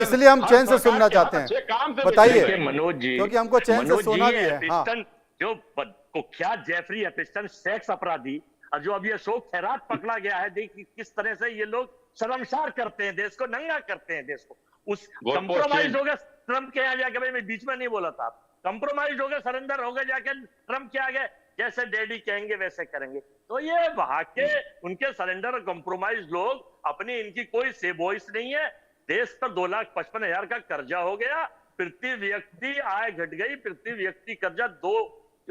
इसलिए हम चैन से सुनना चाहते हैं, बताइए, मनोज जी, क्योंकि हमको चैन से सोना भी है। हाँ। जो कुख्यात जेफरी एपिस्टन सेक्स अपराधी, और जो अभी अशोक खैरात पकड़ा गया है, देखिए किस तरह से ये लोग शर्मसार करते हैं देश को, नंगा करते हैं देश को। उस कंप्रोमाइज हो गया ट्रंप के यहाँ जाके, भाई मैं बीच में नहीं बोला था, कंप्रोमाइज हो गया, सरेंडर हो गए जाके ट्रंप के आगे, जैसे डैडी कहेंगे वैसे करेंगे। तो ये वहां के उनके सरेंडर और कंप्रोमाइज लोग, अपनी इनकी कोई से वॉइस नहीं है। देश पर 2,55,000 का कर्जा हो गया, प्रति व्यक्ति आय घट गई, प्रति व्यक्ति कर्जा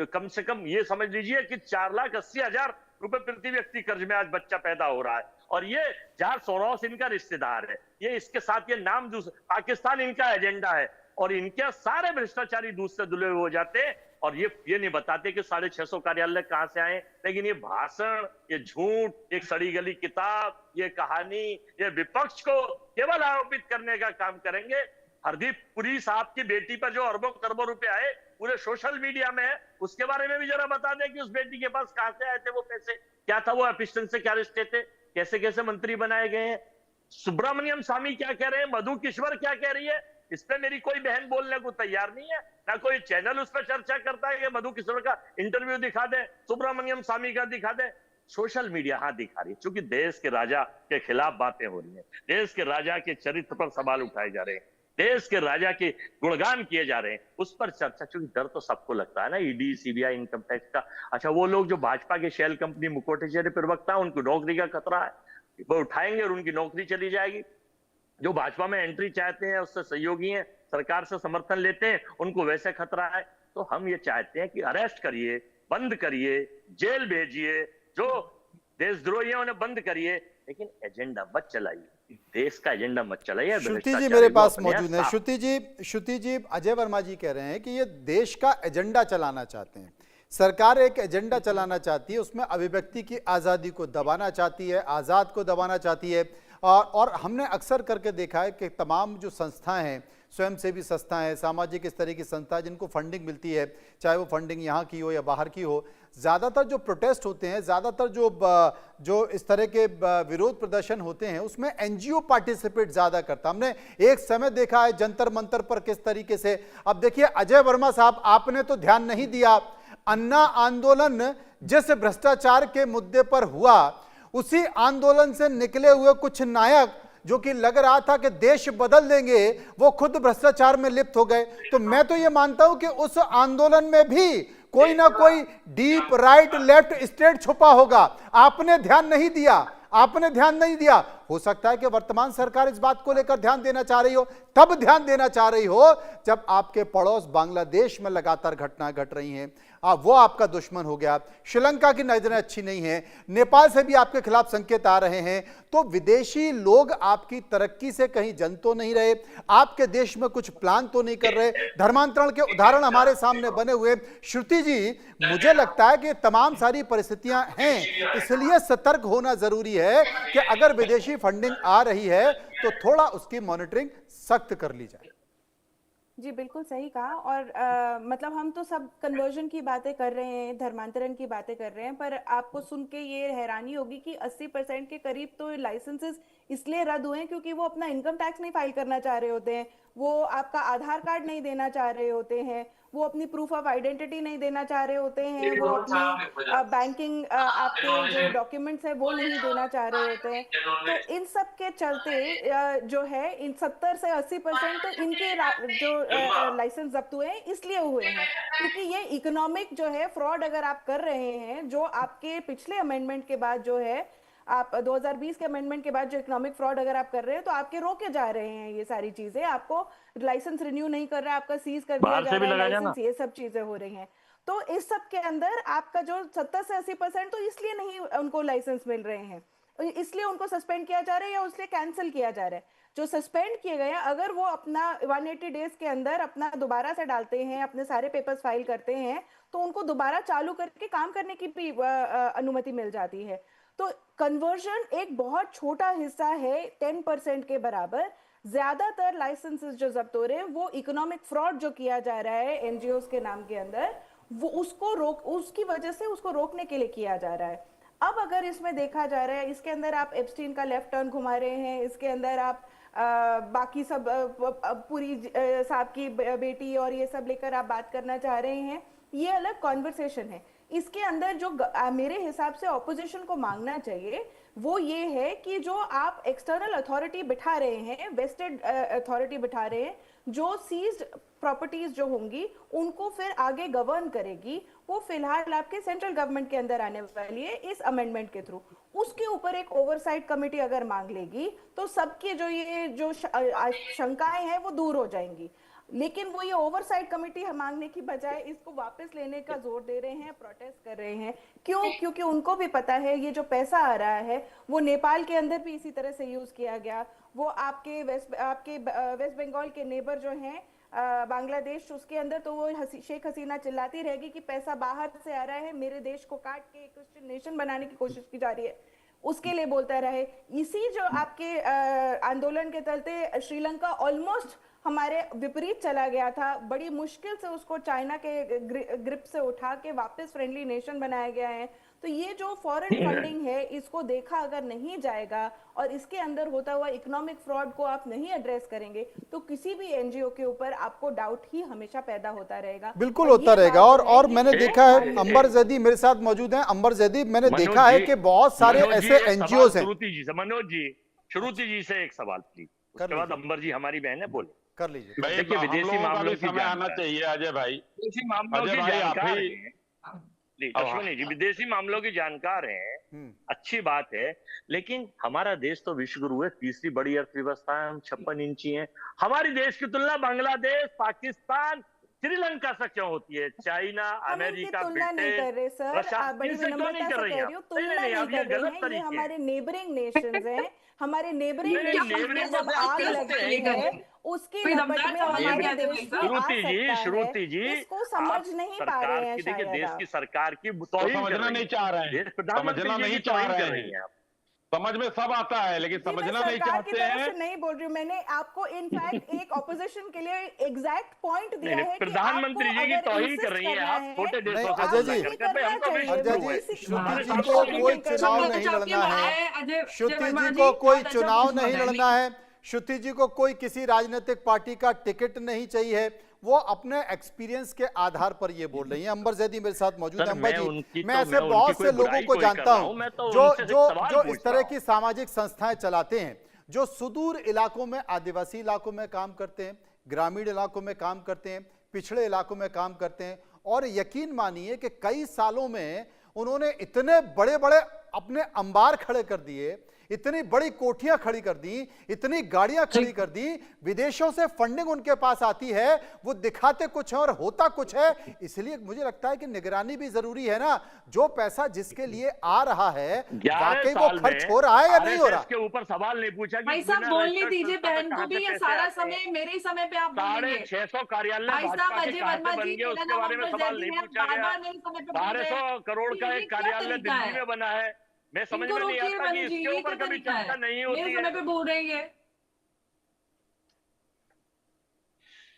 कम से कम ये समझ लीजिए कि 4,80,000 रुपए प्रति व्यक्ति कर्ज में आज बच्चा पैदा हो रहा है। और ये जॉर्ज सोरोस इनका रिश्तेदार है, ये इसके साथ ये नाम पाकिस्तान इनका एजेंडा है, और इनके सारे भ्रष्टाचारी दूध से धुले हो जाते हैं। और ये नहीं बताते कि 650 कार्यालय कहां से आए, लेकिन ये भाषण, ये झूठ, एक सड़ी गली किताब, ये कहानी, ये विपक्ष को केवल आरोपित करने का काम करेंगे। हरदीप पुरी साहब की बेटी पर जो अरबों खरबों रुपए आए, पूरे सोशल मीडिया में है, उसके बारे में भी जरा बता दें कि उस बेटी के पास कहां से आए थे वो पैसे, क्या था वो एपिस्टन से क्या रिश्ते थे, कैसे कैसे मंत्री बनाए गए हैं। सुब्रमण्यम स्वामी क्या कह रहे हैं, मधु किश्वर क्या कह रही है, इस पे मेरी कोई बहन बोलने को तैयार नहीं है, ना कोई चैनल उस पर चर्चा करता है कि मधु किशोर का इंटरव्यू दिखा दे, सुब्रमण्यम स्वामी का दिखा दे। सोशल मीडिया हाँ दिखा रही है, क्योंकि देश के राजा के खिलाफ बातें हो रही हैं, देश के राजा के चरित्र पर सवाल उठाए जा रहे हैं, देश के राजा के गुणगान किए जा रहे हैं, उस पर चर्चा। क्योंकि डर तो सबको लगता है ना, ईडी, सीबीआई, इनकम टैक्स का। अच्छा, वो लोग जो भाजपा के शेल कंपनी मुखोटे प्रवक्ता, उनको नौकरी का खतरा है, वो उठाएंगे और उनकी नौकरी चली जाएगी। जो भाजपा में एंट्री चाहते हैं, उससे सहयोगी हैं, सरकार से समर्थन लेते हैं, उनको वैसे खतरा है। तो हम ये चाहते हैं कि अरेस्ट करिए, बंद करिए, जेल भेजिए, जो देशद्रोही हैं उन्हें बंद करिए, लेकिन एजेंडा मत चलाइए, देश का एजेंडा मत चलाइए। श्रुति जी मेरे पास मौजूद है। श्रुति जी, अजय वर्मा जी कह रहे हैं कि ये देश का एजेंडा चलाना चाहते हैं, सरकार एक एजेंडा चलाना चाहती है, उसमें अभिव्यक्ति की आज़ादी को दबाना चाहती है, आज़ाद को दबाना चाहती है। और हमने अक्सर करके देखा है कि तमाम जो संस्थाएं हैं, स्वयंसेवी संस्थाएं हैं, सामाजिक इस तरह की संस्थाएं जिनको फंडिंग मिलती है, चाहे वो फंडिंग यहाँ की हो या बाहर की हो, ज़्यादातर जो प्रोटेस्ट होते हैं, ज़्यादातर जो इस तरह के विरोध प्रदर्शन होते हैं, उसमें एनजीओ पार्टिसिपेट ज़्यादा करता। हमने एक समय देखा है जंतर मंतर पर किस तरीके से। अब देखिए अजय वर्मा साहब, आपने तो ध्यान नहीं दिया, अन्ना आंदोलन जिस भ्रष्टाचार के मुद्दे पर हुआ, उसी आंदोलन से निकले हुए कुछ नायक जो कि लग रहा था कि देश बदल देंगे, वो खुद भ्रष्टाचार में लिप्त हो गए। तो मैं तो ये मानता हूं कि उस आंदोलन में भी कोई ना कोई डीप राइट लेफ्ट स्टेट छुपा होगा। आपने ध्यान नहीं दिया, आपने ध्यान नहीं दिया। हो सकता है कि वर्तमान सरकार इस बात को लेकर ध्यान देना चाह रही हो, तब ध्यान देना चाह रही हो जब आपके पड़ोस बांग्लादेश में लगातार घटनाएं घट रही हैं। वो आपका दुश्मन हो गया, श्रीलंका की नजरें अच्छी नहीं है, नेपाल से भी आपके खिलाफ संकेत आ रहे हैं। तो विदेशी लोग आपकी तरक्की से कहीं जन तो नहीं रहे, आपके देश में कुछ प्लान तो नहीं कर रहे। धर्मांतरण के उदाहरण हमारे सामने बने हुए। श्रुति जी, मुझे लगता है कि तमाम सारी परिस्थितियां हैं, इसलिए सतर्क होना जरूरी है कि अगर विदेशी फंडिंग आ रही है तो थोड़ा उसकी मॉनिटरिंग सख्त कर ली जाए। जी बिल्कुल सही कहा। और मतलब हम तो सब कन्वर्जन की बातें कर रहे हैं, धर्मांतरण की बातें कर रहे हैं, पर आपको सुन के ये हैरानी होगी कि 80% के करीब तो लाइसेंसेस इसलिए रद्द हुए हैं क्योंकि वो अपना इनकम टैक्स नहीं फाइल करना चाह रहे होते हैं, वो आपका आधार कार्ड नहीं देना चाह रहे होते हैं, वो अपनी प्रूफ ऑफ आइडेंटिटी नहीं देना चाह रहे होते हैं, वो अपनी बैंकिंग आपके जो डॉक्यूमेंट्स है वो नहीं देना चाह रहे होते हैं। तो इन सब के चलते जो है इन 70 से 80% तो इनके जो लाइसेंस जब्त हुए हैं इसलिए हुए हैं क्योंकि ये इकोनॉमिक जो है फ्रॉड अगर आप कर रहे हैं, जो आपके पिछले अमेंडमेंट के बाद जो है आप 2020 के अमेंडमेंट के बाद जो इकोनॉमिक फ्रॉड अगर आप कर रहे हैं तो आपके रोके जा रहे हैं ये सारी चीजें, आपको लाइसेंस रिन्यू नहीं कर रहा है, आपका सीज कर दिया जा रहा है लाइसेंस, ये सब चीजें हो रही हैं। तो इस सब के अंदर आपका जो 70 से 80% तो इसलिए नहीं उनको लाइसेंस मिल रहे हैं, इसलिए उनको सस्पेंड किया जा रहा है या उसलिए कैंसिल किया जा रहा है। जो सस्पेंड किए गए हैं अगर वो अपना 180 डेज के अंदर अपना दोबारा से डालते हैं, अपने सारे पेपर्स फाइल करते हैं, तो उनको दोबारा चालू करके काम करने की भी अनुमति मिल जाती है। तो कन्वर्जन एक बहुत छोटा हिस्सा है, 10% के बराबर। ज्यादातर लाइसेंसेस जो जब्त हो रहे हैं वो इकोनॉमिक फ्रॉड जो किया जा रहा है एनजीओस के नाम के अंदर, वो उसकी वजह से उसको रोकने के लिए किया जा रहा है। अब अगर इसमें देखा जा रहा है, इसके अंदर आप एप्स्टीन का लेफ्ट टर्न घुमा रहे हैं, इसके अंदर आप बाकी सब पूरी साहब की बेटी और ये सब लेकर आप बात करना चाह रहे हैं, ये अलग कॉन्वर्सेशन है। इसके अंदर जो मेरे हिसाब से ऑपोजिशन को मांगना चाहिए वो ये है कि जो आप एक्सटर्नल अथॉरिटी बिठा रहे हैं, वेस्टेड अथॉरिटी बिठा रहे हैं, जो सीज्ड प्रॉपर्टीज जो होंगी उनको फिर आगे गवर्न करेगी, वो फिलहाल आपके सेंट्रल गवर्नमेंट के अंदर आने वाली है इस अमेंडमेंट के थ्रू। उसके ऊपर एक ओवरसाइट कमेटी अगर मांग लेगी तो सबके जो शंकाएं हैं वो दूर हो जाएंगी। लेकिन वो ये ओवरसाइट कमेटी मांगने की बजाय इसको वापस लेने का जोर दे रहे हैं, प्रोटेस्ट कर रहे हैं। क्यों? क्योंकि उनको भी पता है ये जो पैसा आ रहा है वो नेपाल के अंदर भी इसी तरह से यूज किया गया, वो आपके वेस्ट बंगाल के नेबर जो हैं बांग्लादेश, उसके अंदर तो वो शेख हसीना चिल्लाती रहेगी कि पैसा बाहर से आ रहा है, मेरे देश को काट के क्रिश्चियन नेशन बनाने की कोशिश की जा रही है, उसके लिए बोलता रहे। इसी जो आपके आंदोलन के चलते श्रीलंका ऑलमोस्ट हमारे विपरीत चला गया था, बड़ी मुश्किल से उसको चाइना के ग्रिप से उठा के वापस फ्रेंडली नेशन बनाया गया है। तो ये जो फॉरेन फंडिंग है इसको देखा अगर नहीं जाएगा और इसके अंदर होता हुआ इकोनॉमिक फ्रॉड को आप नहीं एड्रेस करेंगे तो किसी भी एनजीओ के ऊपर आपको डाउट ही हमेशा पैदा होता रहेगा। बिल्कुल होता रहेगा। और मैंने देखा है, अंबर जैदी मेरे साथ मौजूद हैं। अंबर जैदी, मैंने देखा है कि बहुत सारे ऐसे एनजीओ हैं। श्रुति जी से एक सवाल प्लीज, उसके बाद अंबर जी हमारी बहन है, बोले कर लीजिए। देखिए विदेशी मामलों की समय आना चाहिए अजय भाई। विदेशी मामलों की जानकार हैं अश्विनी जी, विदेशी मामलों की जानकार हैं, अच्छी बात है, लेकिन हमारा देश तो विश्व गुरु है, तीसरी बड़ी अर्थव्यवस्था है, हम 56 इंची हैं। हमारी देश की तुलना बांग्लादेश, पाकिस्तान, श्रीलंका से क्यों होती है? चाइना, अमेरिका, तुलना नहीं कर रहे सर, आप बड़ी विनम्रता से कह रही हो, तुलना नहीं कर रहे हैं। ये हमारे नेबरिंग नेशंस हैं, हमारे नेबरिंग नेशंस में जब आग लगती है उसकी लपट में हमारे देश को आ सकता है। इसको समझ नहीं पा रहे हैं शायद आप। देश की सरकार की समझना नहीं चाह रहे हैं, समझना नहीं चाह रहे हैं। समझ में सब आता है लेकिन समझना नहीं चाहते हैं। नहीं बोल रही हूँ, मैंने आपको इनफैक्ट एक ऑपोजिशन के लिए एग्जैक्ट पॉइंट दिया है। प्रधानमंत्री जी की तौहीन कर रही है आप, छोटे देशों से। अजय जी, श्रुति जी को कोई चुनाव नहीं लड़ना है, श्रुति जी को कोई चुनाव नहीं लड़ना है, श्रुति जी को कोई किसी राजनीतिक पार्टी का टिकट नहीं चाहिए, वो अपने एक्सपीरियंस के आधार पर ये बोल रही हैं। अंबर जैदी मेरे साथ मौजूद है। अंबर जी, मैं ऐसे बहुत से लोगों को जानता हूं जो इस तरह की सामाजिक संस्थाएं चलाते हैं, जो सुदूर इलाकों में, आदिवासी इलाकों में काम करते हैं, ग्रामीण इलाकों में काम करते हैं, पिछड़े इलाकों में काम करते हैं, और यकीन मानिए कि कई सालों में उन्होंने इतने बड़े बड़े अपने अंबार खड़े कर दिए, इतनी बड़ी कोठियां खड़ी कर दी, इतनी गाड़ियां खड़ी कर दी, विदेशों से फंडिंग उनके पास आती है, वो दिखाते कुछ है और होता कुछ है। इसलिए मुझे लगता है कि निगरानी भी जरूरी है ना, जो पैसा जिसके लिए आ रहा है वाकई वो खर्च हो रहा है या नहीं हो रहा। इसके ऊपर सवाल नहीं पूछा। भाई साहब बोलने दीजिए बहन को भी, ये सारा समय मेरे ही समय पे आप बोलेंगे। 600 कार्यालय भाई साहब अजय वर्मा जी उसके बारे में सवाल नहीं पूछा गया। 1200 करोड़ का एक कार्यालय दिल्ली में बना है, मैं समझ में नहीं आता कि इसके ऊपर कभी चर्चा नहीं होती है। मेरे समय पे बोल रही है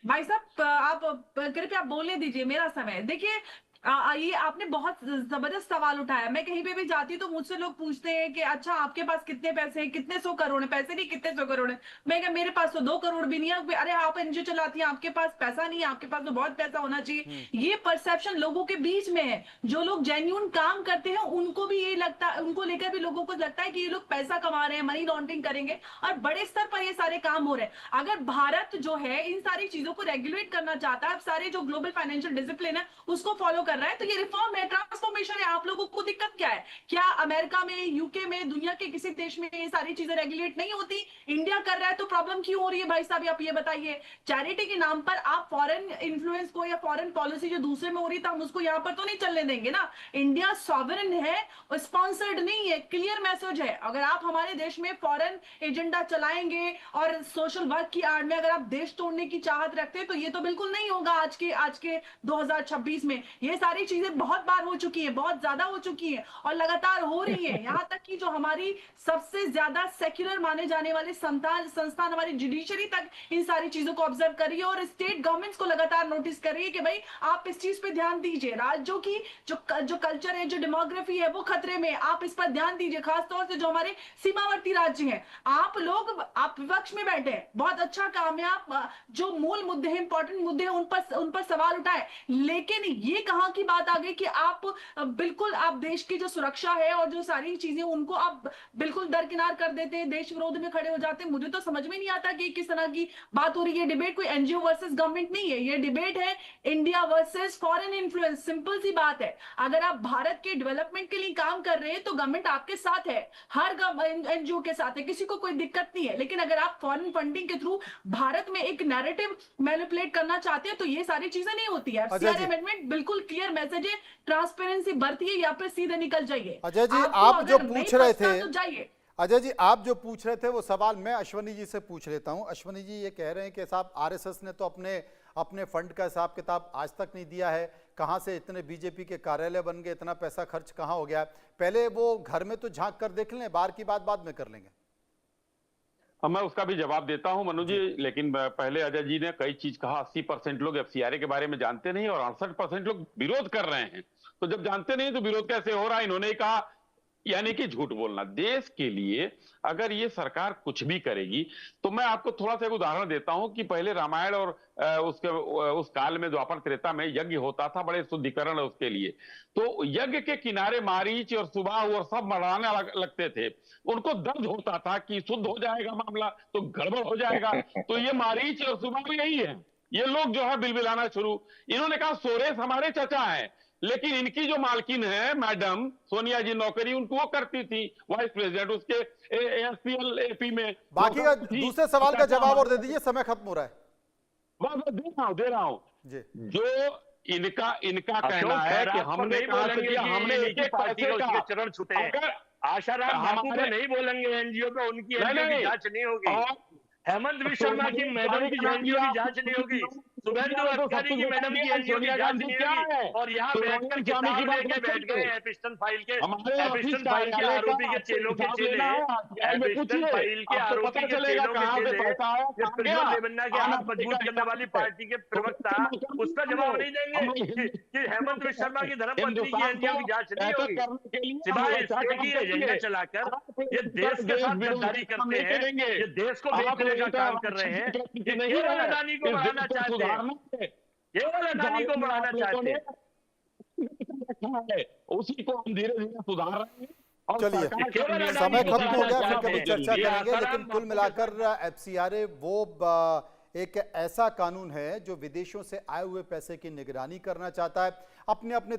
भाई साहब, आप कृपया आप बोलने दीजिए मेरा समय। देखिए ये आपने बहुत जबरदस्त सवाल उठाया। मैं कहीं पे भी जाती तो मुझसे लोग पूछते हैं कि अच्छा आपके पास कितने पैसे हैं, कितने 100 करोड़ है। पैसे नहीं, कितने 100 करोड़ है। मैं क्या, मेरे पास तो 2 करोड़ भी नहीं है। अरे आप एनजीओ चलाती हैं, आपके पास पैसा नहीं है, आपके पास तो बहुत पैसा होना चाहिए। ये परसेप्शन लोगों के बीच में है। जो लोग जेन्युइन काम करते हैं उनको भी ये लगता है, उनको लेकर भी लोगों को लगता है कि ये लोग पैसा कमा रहे हैं, मनी लॉन्ड्रिंग करेंगे, और बड़े स्तर पर ये सारे काम हो रहे हैं। अगर भारत जो है इन सारी चीजों को रेगुलेट करना चाहता है, सारे जो ग्लोबल फाइनेंशियल डिसिप्लिन है उसको फॉलो कर रहा है, तो ये रिफॉर्म है, ट्रांसफॉर्मेशन है। आप लोगों को दिक्कत क्या है? क्या अमेरिका में, यूके में, दुनिया के किसी देश में ये सारी चीजें रेगुलेट नहीं होती? इंडिया कर रहा है तो प्रॉब्लम क्यों हो रही है? भाई साहब आप ये बताइए। चैरिटी के नाम पर आप फॉरेन इन्फ्लुएंस को या फॉरेन पॉलिसी जो दूसरे में हो रही है हम उसको यहाँ पर तो नहीं चलने देंगे ना। इंडिया सॉवरेन है, स्पॉन्सर्ड नहीं है। क्लियर मैसेज है। अगर आप हमारे देश में फॉरेन एजेंडा चलाएंगे और सोशल वर्क की आड़ में अगर आप देश तोड़ने की चाहत रखते हैं तो ये तो बिल्कुल नहीं होगा आज के 2026 में। ये सारी चीजें बहुत बार हो चुकी है, बहुत ज्यादा हो चुकी है और लगातार हो रही है। यहाँ तक कि जो हमारी सबसे ज्यादा सेक्युलर माने जाने वाले संस्थान हमारी जुडिशरी तक इन सारी चीजों को ऑब्जर्व कर रही है और स्टेट गवर्नमेंट्स को लगातार नोटिस कर रही है कि भाई आप इस चीज पे ध्यान दीजिए। राज्यों की जो कल्चर है, जो डेमोग्राफी है, वो खतरे में, आप इस पर ध्यान दीजिए। खासतौर से जो हमारे सीमावर्ती राज्य हैं, आप विपक्ष में बैठे हैं, बहुत अच्छा काम है, आप जो मूल मुद्दे हैं, इंपॉर्टेंट मुद्दे हैं, उन पर सवाल उठाए। लेकिन ये कहां की बात आ गई कि आप बिल्कुल आप देश की जो सुरक्षा है और जो सारी चीजें उनको आप बिल्कुल दरकिनार कर देते हैं, देश विरोध में खड़े हो जाते हैं। मुझे तो समझ में नहीं आता कि किस तरह की बात हो रही है। डिबेट कोई एनजीओ वर्सेस गवर्नमेंट नहीं है, ये डिबेट है India versus foreign influence. Simple सी बात है, अगर आप भारत के डेवलपमेंट के लिए काम कर रहे हैं तो गवर्नमेंट आपके साथ है, हर एनजीओ के साथ है, किसी को कोई दिक्कत नहीं है। लेकिन अगर आप फॉरेन फंडिंग के थ्रू भारत में एक नैरेटिव मैनिपुलेट करना चाहते हैं तो ये सारी चीजें नहीं होती है। एफसीआर अमेंडमेंट बिल्कुल क्लियर मैसेज है, ट्रांसपेरेंसी बरतिए या फिर सीधे निकल जाइए। अजय जी, आप जो पूछ रहे थे, तो जाइए। अजय जी आप जो पूछ रहे थे वो सवाल मैं अश्वनी जी से पूछ लेता हूं। अश्वनी जी ये कह रहे हैं कि साहब आरएसएस ने तो अपने फंड का हिसाब किताब आज तक नहीं दिया है, कहां से इतने बीजेपी के कार्यालय बन गए, इतना पैसा खर्च कहां हो गया। पहले वो घर में तो झांक कर देख लें, बाहर की बात बाद में कर लेंगे। मैं उसका भी जवाब देता हूं मनु जी, लेकिन पहले अजय जी ने कई चीज कहा। 80% लोग एफसीआरए के बारे में जानते नहीं और 68% लोग विरोध कर रहे हैं। तो जब जानते नहीं तो विरोध कैसे हो रहा है? इन्होंने कहा, यानी कि झूठ बोलना। देश के लिए अगर ये सरकार कुछ भी करेगी तो मैं आपको थोड़ा सा एक उदाहरण देता हूं कि पहले रामायण और उस काल में द्वापर त्रेता में यज्ञ होता था, बड़े शुद्धिकरण है उसके लिए। तो यज्ञ के किनारे मारीच और सुबाहु और सब मरवाने लगते थे। उनको दर्द होता था कि शुद्ध हो जाएगा मामला तो गड़बड़ हो जाएगा। तो ये मारीच और सुबाहु यही है। ये लोग जो है बिलबिलाना शुरू। इन्होंने कहा सोरेश हमारे चचा है, लेकिन इनकी जो मालकिन है मैडम सोनिया जी, नौकरी उनको वो करती थी वाइस प्रेसिडेंट उसके एसपीएल एपी में। बाकी का दूसरे सवाल का जवाब और दे दीजिए, समय खत्म हो रहा है। बस दे रहा हूं जी। जो इनका कहना है कि हमने कहा कि हमने एक पैसे का चरण छूटे हैं। आशाराम बापू को नहीं बोलेंगे एनजीओ पे, उनकी एनजीओ की जांच नहीं होगी। हेमंत विश्व की मैडम की एनजीओ की जांच नहीं होगी। शुभेंदु अधिकारी की मैडम की एनजीओ की जांच नहीं होगी। और यहाँ बैठकर किताब लेके बैठ गए एपिस्टन फाइल के आरोपी के चेलों के चेले, एपिस्टन फाइल के आरोपी के चेलों के चेले, प्रज्वल रेवन्ना के हाथ मजबूत करने वाली पार्टी के प्रवक्ता उसका जवाब नहीं देंगे कि हेमंत विश्व की धर्मपत्नी की एनजीओ की जांच नहीं होगी। सिवाय इसके की एजेंडा चलाकर ये देश के साथ गद्दारी करते हैं, ये देश को बेचने का काम कर रहे हैं। केवल अडानी को बढ़ाना चाहते हैं, केवल अडानी को बढ़ाना चाहते हैं। उसी को हम धीरे धीरे सुधार रहे हैं। चलिए समय खत्म हो गया, फिर कभी चर्चा करेंगे। लेकिन कुल मिलाकर एफसीआरए वो एक ऐसा कानून है जो विदेशों से आए हुए पैसे की निगरानी करना चाहता है। अपने